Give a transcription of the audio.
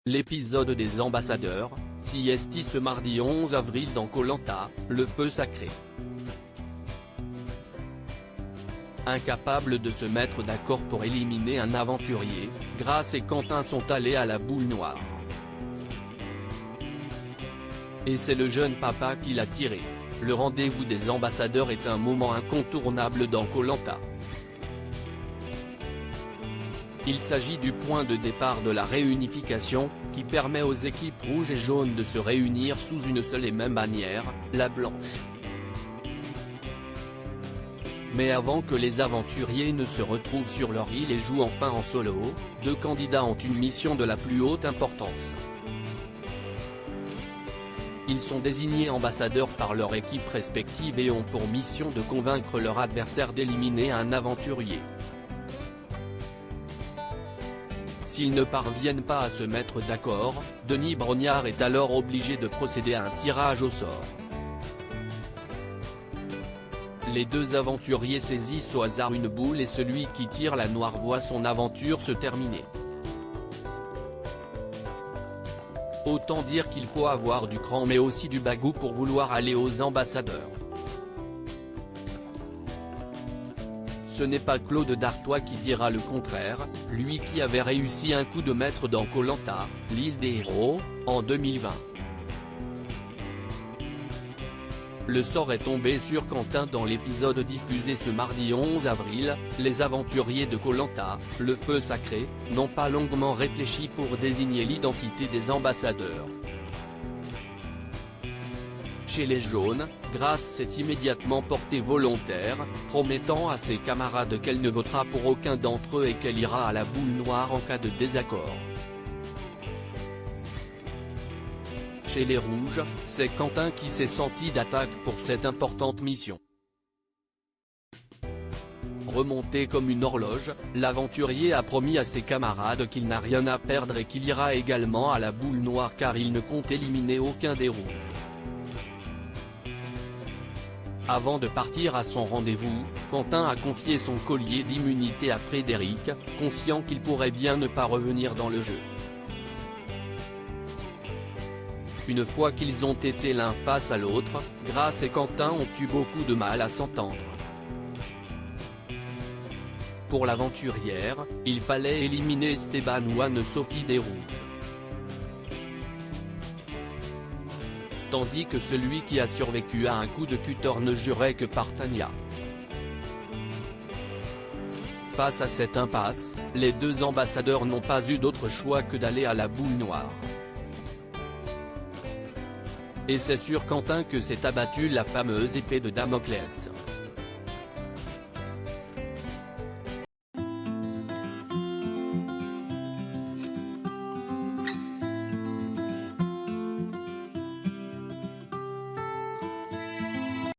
L'épisode des ambassadeurs, CST ce mardi 11 avril dans Koh Lanta, le feu sacré. Incapables de se mettre d'accord pour éliminer un aventurier, Grace et Quentin sont allés à la boule noire. Et c'est le jeune papa qui l'a tiré. Le rendez-vous des ambassadeurs est un moment incontournable dans Koh Lanta. Il s'agit du point de départ de la réunification, qui permet aux équipes rouges et jaunes de se réunir sous une seule et même bannière, la blanche. Mais avant que les aventuriers ne se retrouvent sur leur île et jouent enfin en solo, deux candidats ont une mission de la plus haute importance. Ils sont désignés ambassadeurs par leur équipe respective et ont pour mission de convaincre leur adversaire d'éliminer un aventurier. S'ils ne parviennent pas à se mettre d'accord, Denis Brognard est alors obligé de procéder à un tirage au sort. Les deux aventuriers saisissent au hasard une boule et celui qui tire la noire voit son aventure se terminer. Autant dire qu'il faut avoir du cran mais aussi du bagou pour vouloir aller aux ambassadeurs. Ce n'est pas Claude Dartois qui dira le contraire, lui qui avait réussi un coup de maître dans Koh Lanta, l'île des héros, en 2020. Le sort est tombé sur Quentin dans l'épisode diffusé ce mardi 11 avril, les aventuriers de Koh Lanta, le feu sacré, n'ont pas longuement réfléchi pour désigner l'identité des ambassadeurs. Chez les jaunes, Grace s'est immédiatement portée volontaire, promettant à ses camarades qu'elle ne votera pour aucun d'entre eux et qu'elle ira à la boule noire en cas de désaccord. Chez les rouges, c'est Quentin qui s'est senti d'attaque pour cette importante mission. Remonté comme une horloge, l'aventurier a promis à ses camarades qu'il n'a rien à perdre et qu'il ira également à la boule noire car il ne compte éliminer aucun des rouges. Avant de partir à son rendez-vous, Quentin a confié son collier d'immunité à Frédéric, conscient qu'il pourrait bien ne pas revenir dans le jeu. Une fois qu'ils ont été l'un face à l'autre, Grace et Quentin ont eu beaucoup de mal à s'entendre. Pour l'aventurière, il fallait éliminer Esteban ou Anne-Sophie des rouges. Tandis que celui qui a survécu à un coup de cutter ne jurait que par Tania. Face à cette impasse, les deux ambassadeurs n'ont pas eu d'autre choix que d'aller à la boule noire. Et c'est sur Quentin que s'est abattue la fameuse épée de Damoclès.